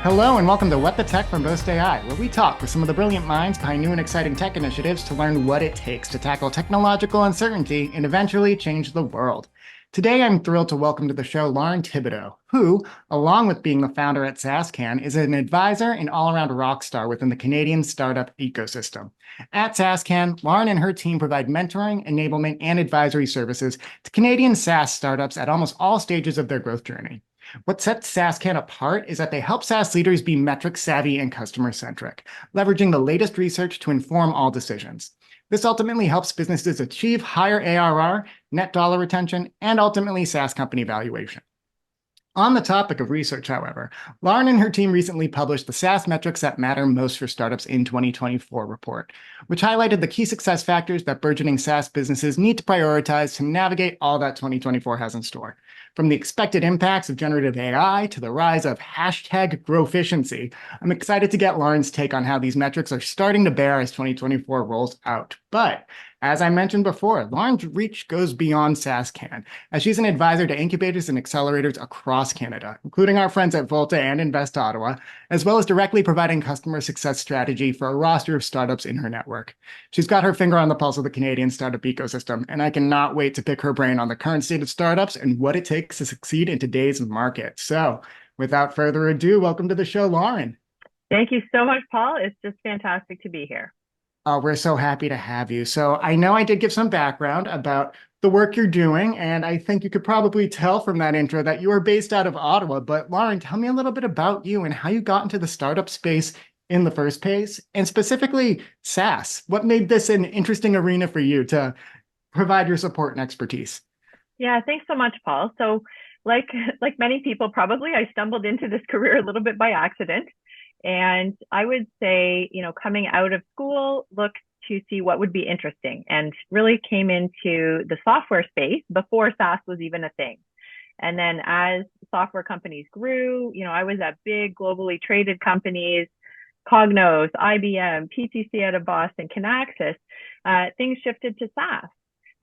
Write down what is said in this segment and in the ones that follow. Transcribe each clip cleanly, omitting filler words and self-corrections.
Hello and welcome to What the Tech from Boast AI, where we talk with some of the brilliant minds behind new and exciting tech initiatives to learn what it takes to tackle technological uncertainty and eventually change the world. Today, I'm thrilled to welcome to the show Lauren Thibodeau, who, along with being the founder at saascan, is an advisor and all-around rock star within the Canadian startup ecosystem. At saascan, Lauren and her team provide mentoring, enablement, and advisory services to Canadian SaaS startups at almost all stages of their growth journey. What sets saascan apart is that they help SaaS leaders be metric savvy and customer centric, leveraging the latest research to inform all decisions. This ultimately helps businesses achieve higher ARR, net dollar retention, and ultimately SaaS company valuation. On the topic of research, however, Lauren and her team recently published the SaaS Metrics That Matter Most for Startups in 2024 report, which highlighted the key success factors that burgeoning SaaS businesses need to prioritize to navigate all that 2024 has in store. From the expected impacts of generative AI to the rise of hashtag growficiency, I'm excited to get Lauren's take on how these metrics are starting to bear as 2024 rolls out. But as I mentioned before, Lauren's reach goes beyond saascan, as she's an advisor to incubators and accelerators across Canada, including our friends at Volta and Invest Ottawa, as well as directly providing customer success strategy for a roster of startups in her network. She's got her finger on the pulse of the Canadian startup ecosystem, and I cannot wait to pick her brain on the current state of startups and what it takes to succeed in today's market. So, without further ado, welcome to the show, Lauren. Thank you so much, Paul. It's just fantastic to be here. We're so happy to have you. So I know I did give some background about the work you're doing, and I think you could probably tell from that intro that you are based out of Ottawa. But Lauren, tell me a little bit about you and how you got into the startup space in the first place, and specifically SaaS. What made this an interesting arena for you to provide your support and expertise? Yeah, thanks so much, Paul. So like many people, probably I stumbled into this career a little bit by accident. And I would say, coming out of school, looked to see what would be interesting and really came into the software space before SaaS was even a thing. And then as software companies grew, I was at big globally traded companies, Cognos, IBM, PTC out of Boston, Kinaxis, things shifted to SaaS.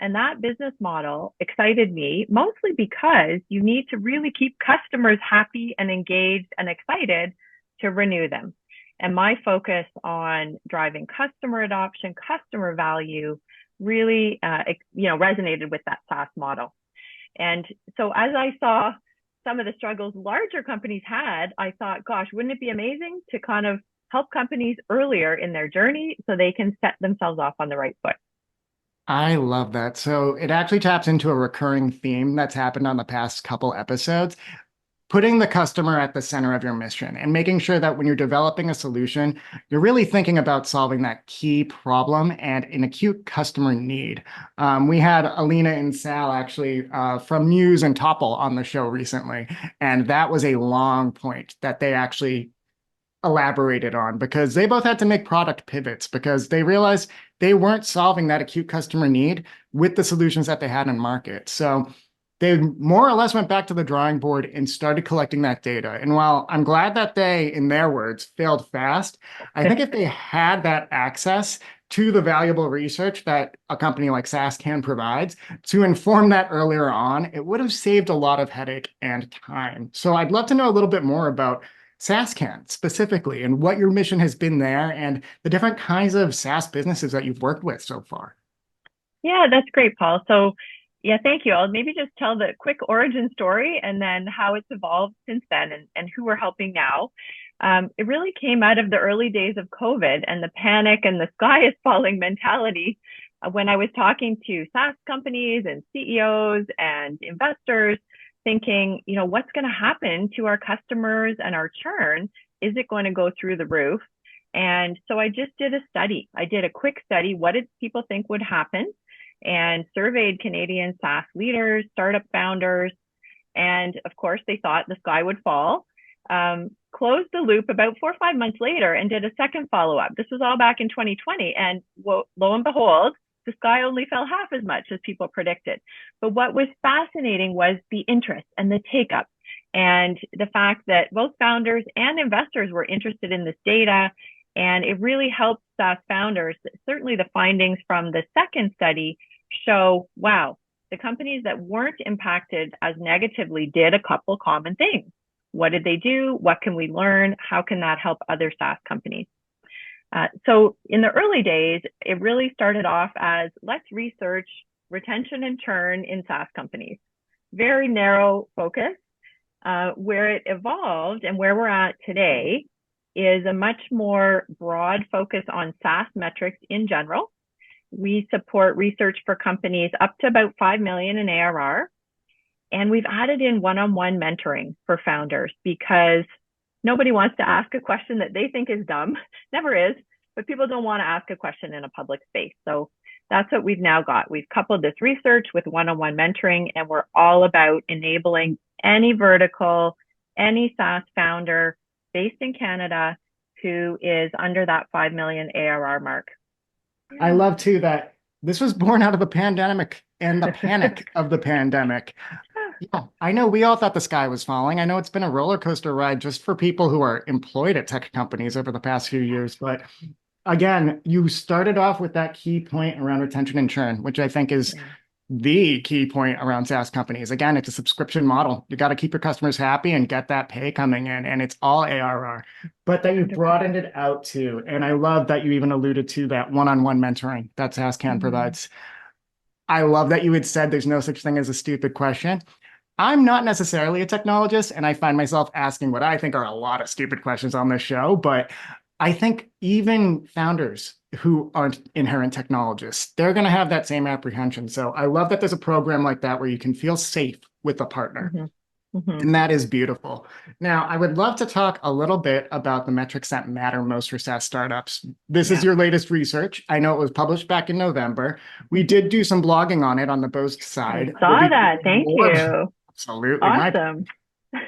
And that business model excited me mostly because you need to really keep customers happy and engaged and excited to renew them. And my focus on driving customer adoption, customer value really, resonated with that SaaS model. And so as I saw some of the struggles larger companies had, I thought, gosh, wouldn't it be amazing to kind of help companies earlier in their journey so they can set themselves off on the right foot? I love that. So it actually taps into a recurring theme that's happened on the past couple episodes. Putting the customer at the center of your mission and making sure that when you're developing a solution, you're really thinking about solving that key problem and an acute customer need. We had Alina and Sal actually from Muse and Topple on the show recently, and that was a long point that they actually elaborated on because they both had to make product pivots because they realized they weren't solving that acute customer need with the solutions that they had in market. So they more or less went back to the drawing board and started collecting that data. And while I'm glad that they, in their words, failed fast, I think if they had that access to the valuable research that a company like saascan provides to inform that earlier on, it would have saved a lot of headache and time. So I'd love to know a little bit more about saascan specifically and what your mission has been there and the different kinds of SaaS businesses that you've worked with so far. Yeah, that's great, Paul. So yeah, thank you. I'll maybe just tell the quick origin story and then how it's evolved since then and who we're helping now. It really came out of the early days of COVID and the panic and the sky is falling mentality when I was talking to SaaS companies and CEOs and investors thinking, what's going to happen to our customers and our churn? Is it going to go through the roof? And so I just did a study. I did a quick study. What did people think would happen? And surveyed Canadian SaaS leaders, startup founders, and of course, they thought the sky would fall. Closed the loop about 4 or 5 months later and did a second follow-up. This was all back in 2020. And lo and behold, the sky only fell half as much as people predicted. But what was fascinating was the interest and the take-up and the fact that both founders and investors were interested in this data. And it really helped SaaS founders. Certainly the findings from the second study show, wow, the companies that weren't impacted as negatively did a couple common things. What did they do? What can we learn? How can that help other SaaS companies? So in the early days, it really started off as let's research retention and churn in SaaS companies. Very narrow focus. Where it evolved and where we're at today is a much more broad focus on SaaS metrics in general. We support research for companies up to about 5 million in ARR. And we've added in one-on-one mentoring for founders because nobody wants to ask a question that they think is dumb. Never is, but people don't want to ask a question in a public space. So that's what we've now got. We've coupled this research with one-on-one mentoring, and we're all about enabling any vertical, any SaaS founder based in Canada who is under that 5 million ARR mark. I love too that this was born out of the pandemic and the panic of the pandemic. Yeah, I know we all thought the sky was falling. I know it's been a roller coaster ride just for people who are employed at tech companies over the past few years. But again, you started off with that key point around retention and churn, which I think is the key point around SaaS companies. Again, it's a subscription model. You got to keep your customers happy and get that pay coming in, and it's all ARR. But that you broadened it out too, and I love that you even alluded to that one-on-one mentoring that saascan provides. I love that you had said there's no such thing as a stupid question. I'm not necessarily a technologist, and I find myself asking what I think are a lot of stupid questions on this show, but I think even founders who aren't inherent technologists, they're going to have that same apprehension. So I love that there's a program like that where you can feel safe with a partner. And that is beautiful. Now, I would love to talk a little bit about the metrics that matter most for SaaS startups. This is your latest research. I know it was published back in November. We did do some blogging on it on the Boast side. I saw that. Thank you. Absolutely. Awesome.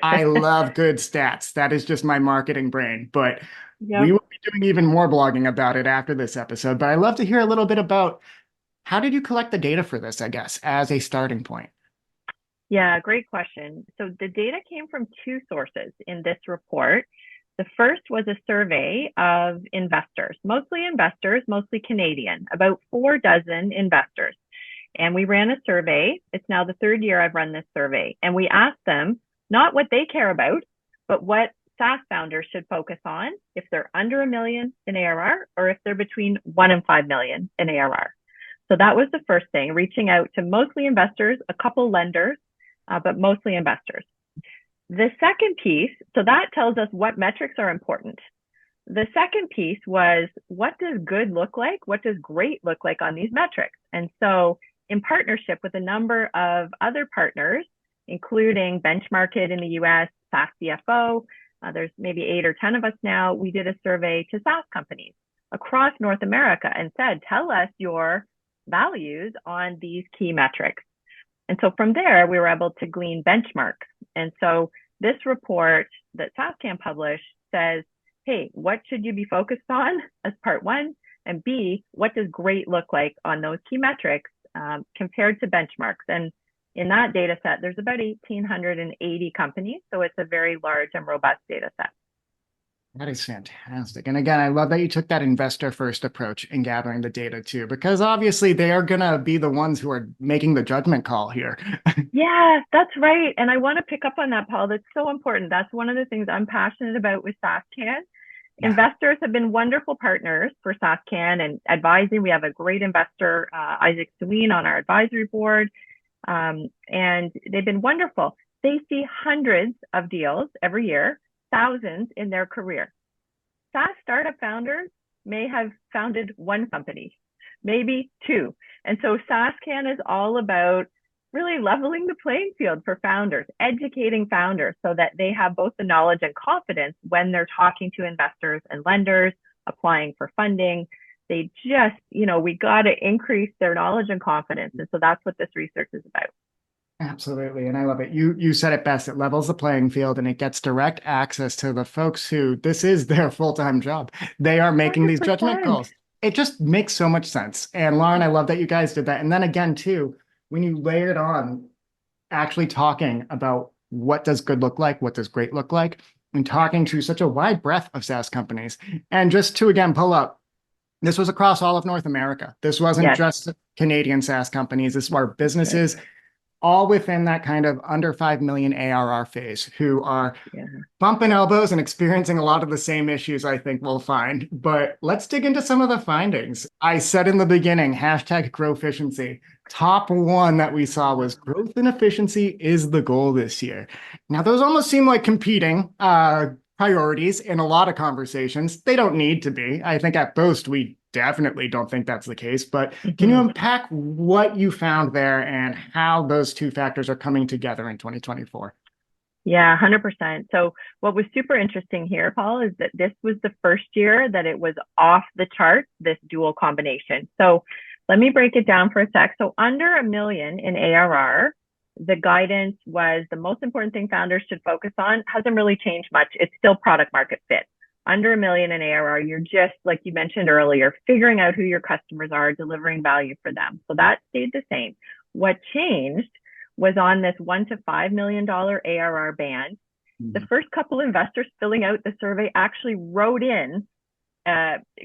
I love good stats. That is just my marketing brain. But we will be doing even more blogging about it after this episode. But I'd love to hear a little bit about how did you collect the data for this, I guess, as a starting point? Yeah, great question. So the data came from two sources in this report. The first was a survey of investors, mostly Canadian, about 4 dozen investors. And we ran a survey. It's now the 3rd year I've run this survey. And we asked them not what they care about, but what SaaS founders should focus on if they're under 1 million in ARR or if they're between 1 and 5 million in ARR. So that was the first thing, reaching out to mostly investors, a couple lenders, but mostly investors. The second piece, so that tells us what metrics are important. The second piece was, what does good look like? What does great look like on these metrics? And so in partnership with a number of other partners, including Benchmark in the US, SaaS CFO, there's maybe 8 or 10 of us now, we did a survey to SaaS companies across North America and said, tell us your values on these key metrics. And so from there, we were able to glean benchmarks. And so this report that saascan published says, hey, what should you be focused on as part 1? And B, what does great look like on those key metrics compared to benchmarks? And in that data set, there's about 1,880 companies. So it's a very large and robust data set. That is fantastic. And again, I love that you took that investor first approach in gathering the data too, because obviously they are going to be the ones who are making the judgment call here. Yeah, that's right. And I want to pick up on that, Paul. That's so important. That's one of the things I'm passionate about with saascan. Investors have been wonderful partners for saascan and advising. We have a great investor, Isaac Seween, on our advisory board. And they've been wonderful. They see hundreds of deals every year, thousands in their career. SaaS startup founders may have founded 1 company, maybe 2. And so saascan is all about really leveling the playing field for founders, educating founders so that they have both the knowledge and confidence when they're talking to investors and lenders, applying for funding. They just, we got to increase their knowledge and confidence. And so that's what this research is about. Absolutely. And I love it. You said it best. It levels the playing field and it gets direct access to the folks who this is their full-time job. They are making 100%. These judgment calls. It just makes so much sense. And Lauren, I love that you guys did that. And then again, too, when you layered on actually talking about what does good look like, what does great look like, and talking to such a wide breadth of SaaS companies. And just to, again, pull up, this was across all of North America. This wasn't just Canadian SaaS companies. This were businesses all within that kind of under 5 million ARR phase, who are Yeah. bumping elbows and experiencing a lot of the same issues I think we'll find. But let's dig into some of the findings. I said in the beginning, hashtag growficiency. Top one that we saw was growth and efficiency is the goal this year. Now, those almost seem like competing priorities in a lot of conversations. They don't need to be. I think at Boast, we definitely don't think that's the case. But can you Mhm. unpack what you found there and how those two factors are coming together in 2024? Yeah, 100%. So what was super interesting here, Paul, is that this was the first year that it was off the charts, this dual combination. So let me break it down for a sec. So under a million in ARR, the guidance was the most important thing founders should focus on hasn't really changed much. It's still product market fit. Under a million in ARR, you're just, like you mentioned earlier, figuring out who your customers are, delivering value for them. So that stayed the same. What changed was on this $1 to $5 million ARR band. The first couple investors filling out the survey actually wrote in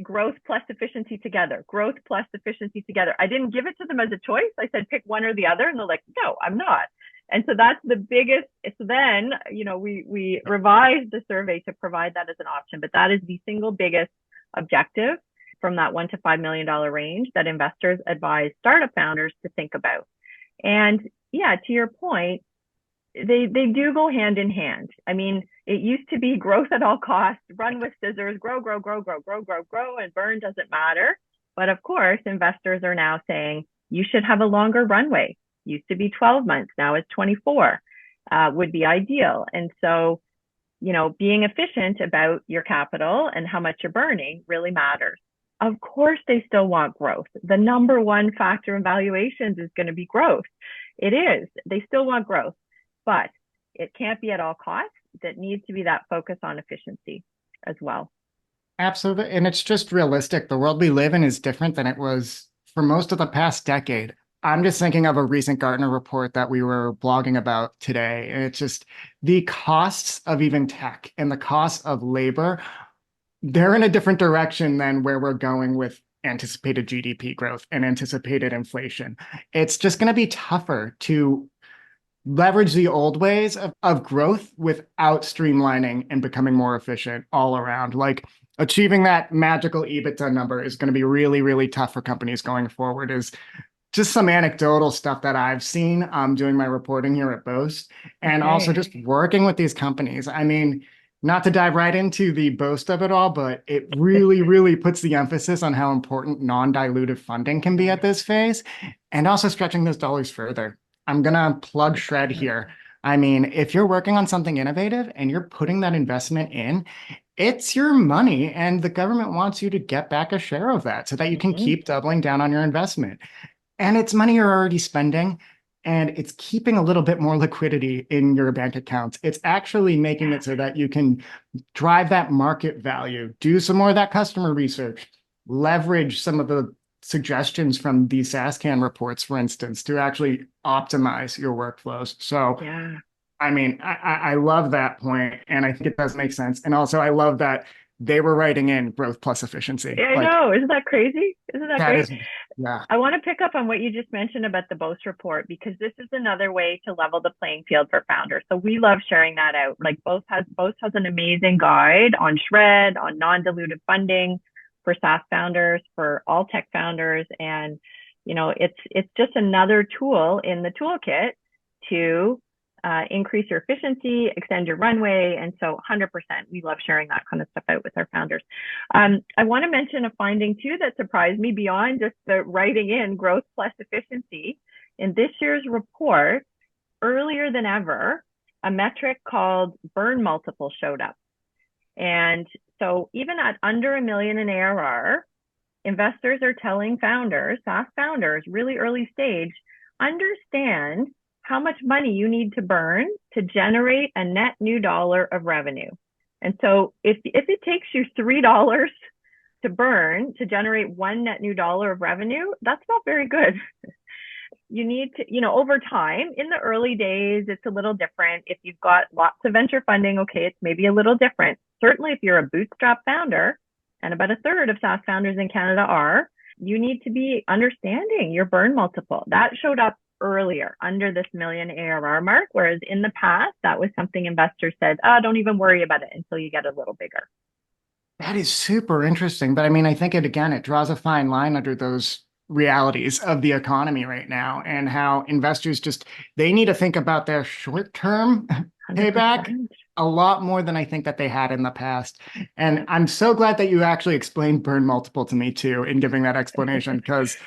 growth plus efficiency together, growth plus efficiency together. I didn't give it to them as a choice. I said, pick one or the other. And they're like, no, I'm not. And so that's the biggest. So then, we revised the survey to provide that as an option, but that is the single biggest objective from that $1 to $5 million range that investors advise startup founders to think about. And yeah, to your point, they do go hand in hand. I mean, it used to be growth at all costs, run with scissors, grow, and burn doesn't matter. But of course, investors are now saying you should have a longer runway. Used to be 12 months, now it's 24, would be ideal. And so, being efficient about your capital and how much you're burning really matters. Of course, they still want growth. The number one factor in valuations is going to be growth. It is. They still want growth, but it can't be at all costs. That needs to be that focus on efficiency as well. Absolutely. And it's just realistic. The world we live in is different than it was for most of the past decade. I'm just thinking of a recent Gartner report that we were blogging about today. And it's just the costs of even tech and the costs of labor, they're in a different direction than where we're going with anticipated GDP growth and anticipated inflation. It's just going to be tougher to leverage the old ways of growth without streamlining and becoming more efficient all around. Like achieving that magical EBITDA number is going to be really, really tough for companies going forward. Is just some anecdotal stuff that I've seen doing my reporting here at Boast and also Okay. just working with these companies. I mean, not to dive right into the boast of it all, but it really, really puts the emphasis on how important non-dilutive funding can be at this phase and also stretching those dollars further. I'm going to plug Shred here. I mean, if you're working on something innovative and you're putting that investment in, it's your money and the government wants you to get back a share of that so that you can Mhm. keep doubling down on your investment. And it's money you're already spending, and it's keeping a little bit more liquidity in your bank accounts. It's actually making it so that you can drive that market value, do some more of that customer research, leverage some of the suggestions from these saascan reports, for instance, to actually optimize your workflows. So, Yeah. I mean, I love that point, and I think it does make sense. And also, I love that they were writing in growth plus efficiency. Yeah, I Like know. Isn't that crazy? Isn't that that great? is, yeah. I want to pick up on what you just mentioned about the Boast report because this is another way to level the playing field for founders. So we love sharing that out. Like Boast has an amazing guide on Shred, on non-dilutive funding for SaaS founders, for all tech founders, and it's just another tool in the toolkit to increase your efficiency, extend your runway. And so 100%, we love sharing that kind of stuff out with our founders. I want to mention a finding too that surprised me beyond just the writing in growth plus efficiency. In this year's report, earlier than ever, a metric called burn multiple showed up. And so even at under a million in ARR, investors are telling founders, SaaS founders, really early stage, understand how much money you need to burn to generate a net new dollar of revenue. And so if it takes you $3 to burn to generate one net new dollar of revenue, that's not very good. You need to, over time, in the early days, it's a little different. If you've got lots of venture funding, okay, it's maybe a little different. Certainly if you're a bootstrap founder, and about a third of SaaS founders in Canada are, you need to be understanding your burn multiple. That showed up earlier, under this million ARR mark, whereas in the past, that was something investors said, oh, don't even worry about it until you get a little bigger. That is super interesting. But I mean, I think it draws a fine line under those realities of the economy right now and how investors they need to think about their short-term payback 100%. a lot more than I think that they had in the past. And I'm so glad that you actually explained burn multiple to me too in giving that explanation, because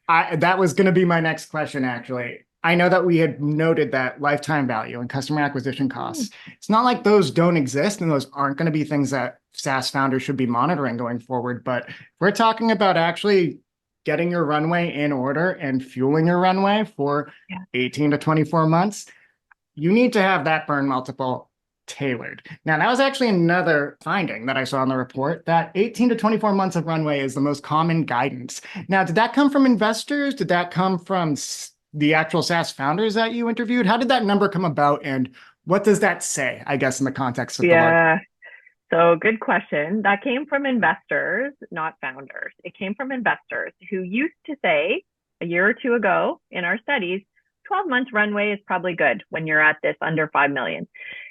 that was going to be my next question, actually. I know that we had noted that lifetime value and customer acquisition costs. It's not like those don't exist and those aren't going to be things that SaaS founders should be monitoring going forward. But we're talking about actually getting your runway in order and fueling your runway for 18 to 24 months. You need to have that burn multiple tailored. Now, that was actually another finding that I saw in the report, that 18 to 24 months of runway is the most common guidance. Now, did that come from investors? Did that come from the actual SaaS founders that you interviewed? How did that number come about? And what does that say, I guess, in the context of the large? So good question. That came from investors, not founders. It came from investors who used to say a year or two ago in our studies, 12 months runway is probably good when you're at this under 5 million.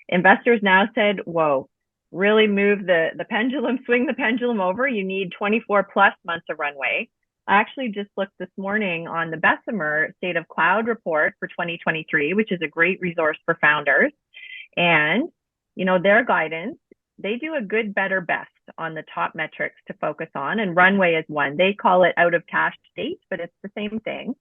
Investors now said, whoa, really move the pendulum, swing the pendulum over. You need 24 plus months of runway. I actually just looked this morning on the Bessemer State of Cloud report for 2023, which is a great resource for founders. And, their guidance, they do a good, better, best on the top metrics to focus on. And runway is one. They call it out of cash state, but it's the same thing.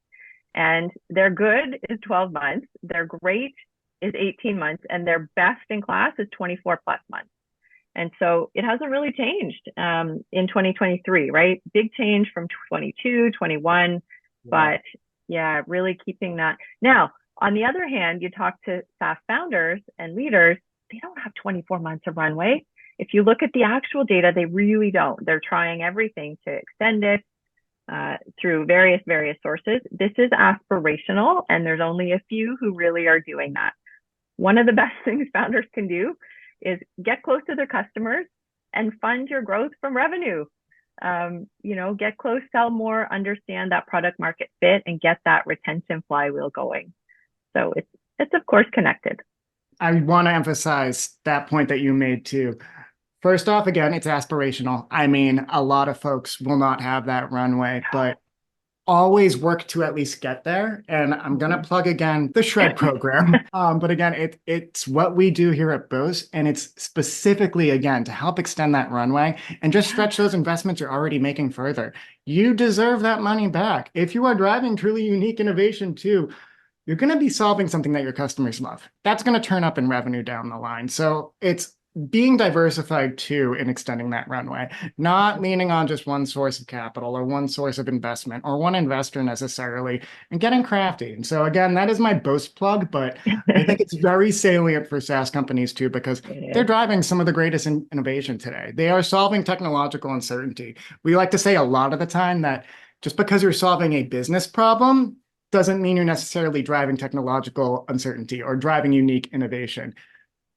And their good is 12 months. Their great is 18 months. And their best in class is 24 plus months. And so it hasn't really changed in 2023, right? Big change from 22, 21, but really keeping that. Now, on the other hand, you talk to SaaS founders and leaders, they don't have 24 months of runway. If you look at the actual data, they really don't. They're trying everything to extend it through various sources. This is aspirational, and there's only a few who really are doing that. One of the best things founders can do is get close to their customers and fund your growth from revenue. Get close, sell more, understand that product market fit, and get that retention flywheel going. So it's of course connected. I want to emphasize that point that you made too. First off, again, it's aspirational. I mean, a lot of folks will not have that runway, but always work to at least get there. And I'm going to plug again the Shred program. But again, it's what we do here at Bose. And it's specifically, again, to help extend that runway and just stretch those investments you're already making further. You deserve that money back. If you are driving truly unique innovation too, you're going to be solving something that your customers love. That's going to turn up in revenue down the line. So it's being diversified too in extending that runway, not leaning on just one source of capital or one source of investment or one investor necessarily, and getting crafty. And so again, that is my boast plug, but I think it's very salient for SaaS companies too, because they're driving some of the greatest innovation today. They are solving technological uncertainty. We like to say a lot of the time that just because you're solving a business problem doesn't mean you're necessarily driving technological uncertainty or driving unique innovation.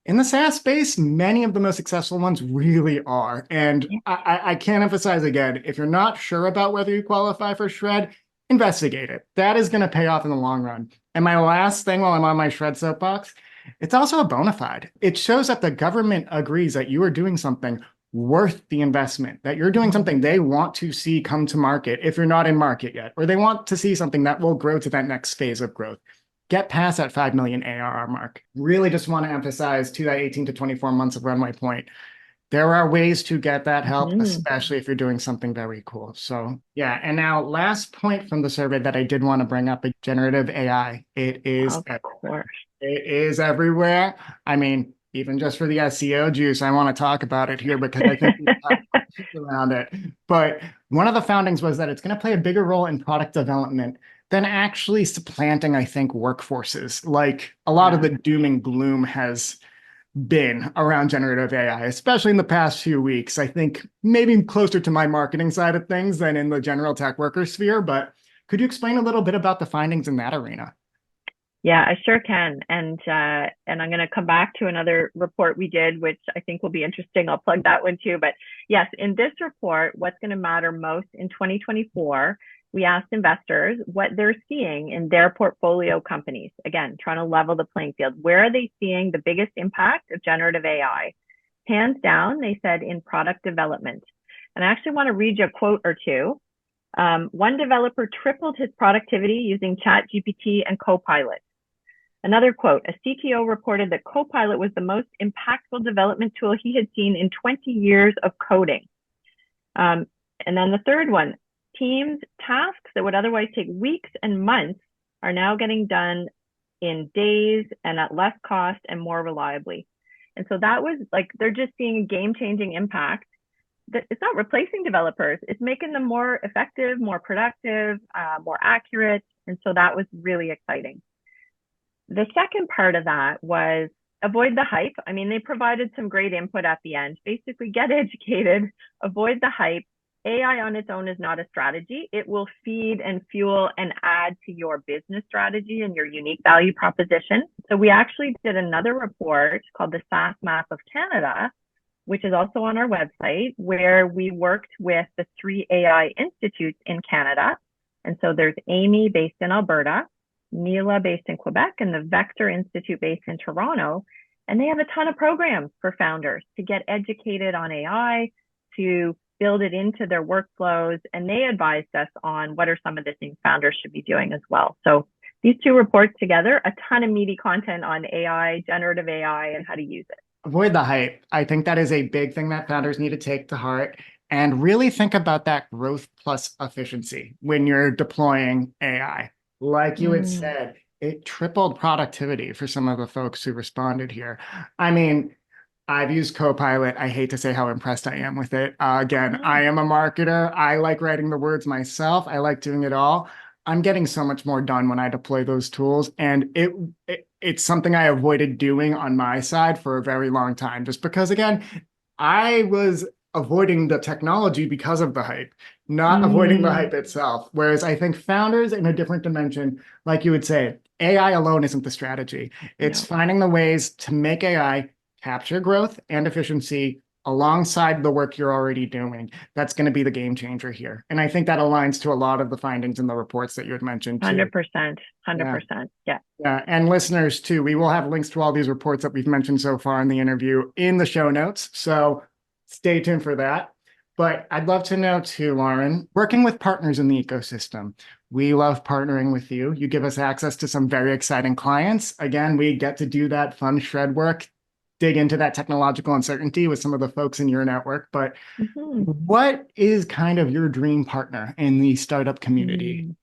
In the SaaS space, many of the most successful ones really are. And I can't emphasize again, if you're not sure about whether you qualify for Shred, investigate it. That is going to pay off in the long run. And my last thing while I'm on my Shred soapbox, it's also a bona fide. It shows that the government agrees that you are doing something worth the investment, that you're doing something they want to see come to market if you're not in market yet, or they want to see something that will grow to that next phase of growth. Get past that 5 million ARR mark. Really just want to emphasize to that 18 to 24 months of runway point, there are ways to get that help, especially if you're doing something very cool. So yeah, and now last point from the survey that I did want to bring up, generative AI. It is everywhere. I mean, even just for the SEO juice, I want to talk about it here because I think we have questions around it. But one of the foundings was that it's going to play a bigger role in product development than actually supplanting, I think, workforces. Like a lot of the doom and gloom has been around generative AI, especially in the past few weeks. I think maybe closer to my marketing side of things than in the general tech worker sphere. But could you explain a little bit about the findings in that arena? Yeah, I sure can. And I'm going to come back to another report we did, which I think will be interesting. I'll plug that one too. But yes, in this report, what's going to matter most in 2024 we asked investors what they're seeing in their portfolio companies. Again, trying to level the playing field. Where are they seeing the biggest impact of generative AI? Hands down, they said in product development. And I actually want to read you a quote or two. One developer tripled his productivity using ChatGPT and Copilot. Another quote, a CTO reported that Copilot was the most impactful development tool he had seen in 20 years of coding. And then the third one, teams' tasks that would otherwise take weeks and months are now getting done in days and at less cost and more reliably. And so that was like, they're just seeing a game-changing impact. That it's not replacing developers, it's making them more effective, more productive, more accurate. And so that was really exciting. The second part of that was avoid the hype. I mean, they provided some great input at the end. Basically, get educated, avoid the hype. AI on its own is not a strategy. It will feed and fuel and add to your business strategy and your unique value proposition. So we actually did another report called the SaaS Map of Canada, which is also on our website, where we worked with the 3 AI institutes in Canada. And so there's Amy based in Alberta, Nila based in Quebec, and the Vector Institute based in Toronto. And they have a ton of programs for founders to get educated on AI, to build it into their workflows. And they advised us on what are some of the things founders should be doing as well. So these 2 reports together, a ton of meaty content on AI, generative AI, and how to use it. Avoid the hype. I think that is a big thing that founders need to take to heart and really think about that growth plus efficiency when you're deploying AI. Like you had said, it tripled productivity for some of the folks who responded here. I mean, I've used Copilot. I hate to say how impressed I am with it. Again, I am a marketer. I like writing the words myself. I like doing it all. I'm getting so much more done when I deploy those tools. And it's something I avoided doing on my side for a very long time, just because, again, I was avoiding the technology because of the hype, not avoiding the hype itself. Whereas I think founders in a different dimension, like you would say, AI alone isn't the strategy. It's finding the ways to make AI capture growth and efficiency alongside the work you're already doing. That's going to be the game changer here. And I think that aligns to a lot of the findings in the reports that you had mentioned too. 100%. Yeah. Yeah. And listeners too, we will have links to all these reports that we've mentioned so far in the interview in the show notes. So stay tuned for that. But I'd love to know too, Lauren, working with partners in the ecosystem. We love partnering with you. You give us access to some very exciting clients. Again, we get to do that fun shred work, dig into that technological uncertainty with some of the folks in your network. But what is kind of your dream partner in the startup community?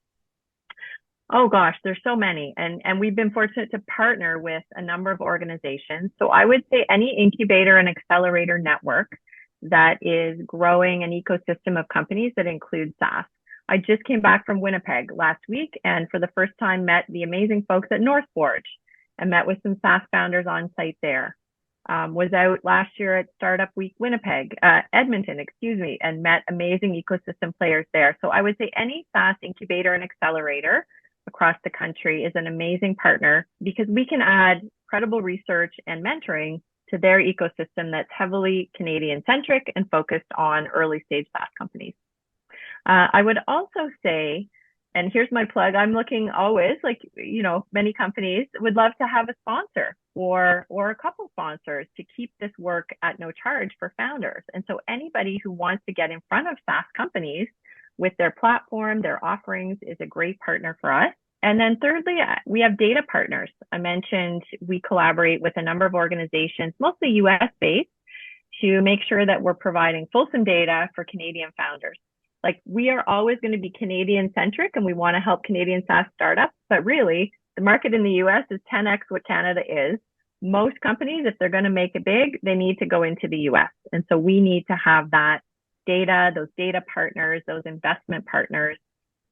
Oh gosh, there's so many. And we've been fortunate to partner with a number of organizations. So I would say any incubator and accelerator network that is growing an ecosystem of companies that includes SaaS. I just came back from Winnipeg last week and for the first time met the amazing folks at Northforge and met with some SaaS founders on site there. Was out last year at Startup Week Edmonton, and met amazing ecosystem players there. So I would say any SaaS incubator and accelerator across the country is an amazing partner because we can add credible research and mentoring to their ecosystem that's heavily Canadian centric and focused on early stage SaaS companies. I would also say, and here's my plug, I'm looking always, like, many companies would love to have a sponsor or a couple sponsors to keep this work at no charge for founders. And so anybody who wants to get in front of SaaS companies with their platform, their offerings is a great partner for us. And then thirdly, we have data partners. I mentioned we collaborate with a number of organizations, mostly US based, to make sure that we're providing fulsome data for Canadian founders. Like, we are always going to be Canadian centric and we want to help Canadian SaaS startups, but really the market in the US is 10x what Canada is. Most companies, if they're going to make it big, they need to go into the US. And so we need to have that data, those data partners, those investment partners.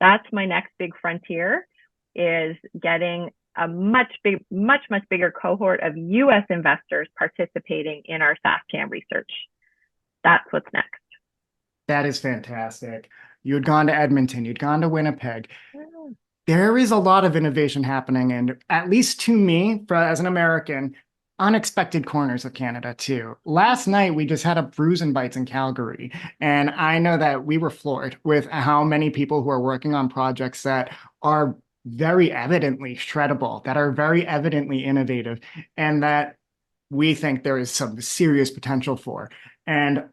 That's my next big frontier, is getting a much bigger cohort of US investors participating in our saascan research. That's what's next. That is fantastic. You had gone to Edmonton, you'd gone to Winnipeg. There is a lot of innovation happening. And at least to me, as an American, unexpected corners of Canada too. Last night we just had a Brews and Bites in Calgary, and I know that we were floored with how many people who are working on projects that are very evidently shreddable, that are very evidently innovative, and that we think there is some serious potential for. And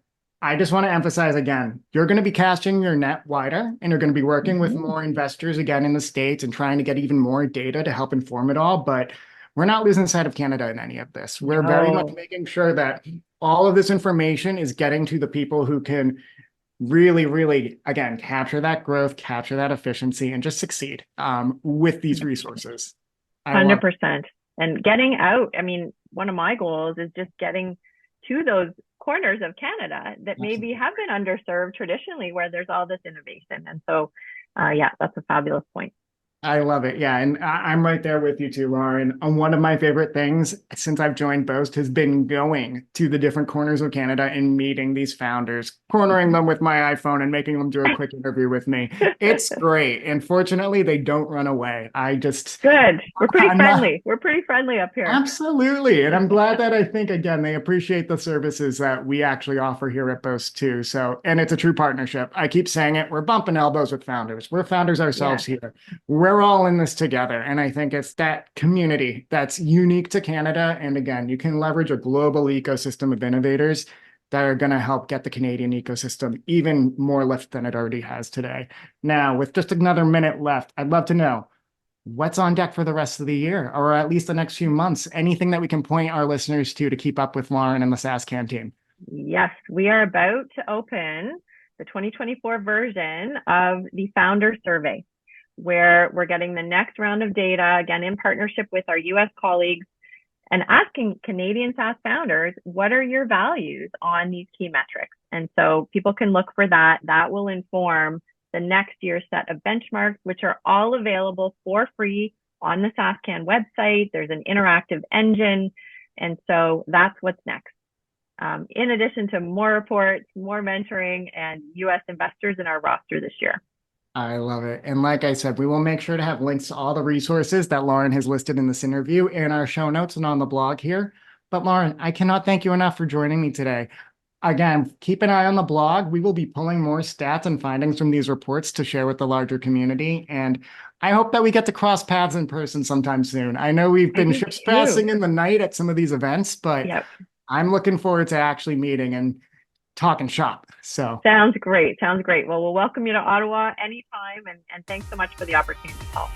I just want to emphasize again, you're going to be casting your net wider and you're going to be working with more investors again in the States and trying to get even more data to help inform it all. But we're not losing sight of Canada in any of this. We're very much No, making sure that all of this information is getting to the people who can really, really, again, capture that growth, capture that efficiency, and just succeed with these resources. I love it. 100%. And getting out, I mean, one of my goals is just getting to those corners of Canada that maybe Absolutely. have been underserved traditionally where there's all this innovation. And so, yeah, that's a fabulous point. I love it. Yeah. And I'm right there with you too, Lauren. One of my favorite things since I've joined Boast has been going to the different corners of Canada and meeting these founders, cornering them with my iPhone and making them do a quick interview with me. It's great. And fortunately, they don't run away. Good. We're pretty I'm not, friendly. We're pretty friendly up here. Absolutely. And I'm glad that I think, again, they appreciate the services that we actually offer here at Boast too. So, and it's a true partnership. I keep saying it. We're bumping elbows with founders. We're founders Yeah. ourselves here. We're all in this together. And I think it's that community that's unique to Canada. And again, you can leverage a global ecosystem of innovators that are going to help get the Canadian ecosystem even more lift than it already has today. Now, with just another minute left, I'd love to know what's on deck for the rest of the year, or at least the next few months? Anything that we can point our listeners to keep up with Lauren and the saascan team? Yes, we are about to open the 2024 version of the founder survey, where we're getting the next round of data, again, in partnership with our US colleagues, and asking Canadian SaaS founders, what are your values on these key metrics? And so people can look for that. That will inform the next year's set of benchmarks, which are all available for free on the saascan website. There's an interactive engine. And so that's what's next. In addition to more reports, more mentoring, and US investors in our roster this year. I love it. And like I said, we will make sure to have links to all the resources that Lauren has listed in this interview in our show notes and on the blog here. But Lauren, I cannot thank you enough for joining me today. Again, keep an eye on the blog. We will be pulling more stats and findings from these reports to share with the larger community. And I hope that we get to cross paths in person sometime soon. I know we've I been do ships too. passing in the night at some of these events, but Yep. I'm looking forward to actually meeting and talking shop. So Sounds great. Sounds great. Well, we'll welcome you to Ottawa anytime. And thanks so much for the opportunity, Paul.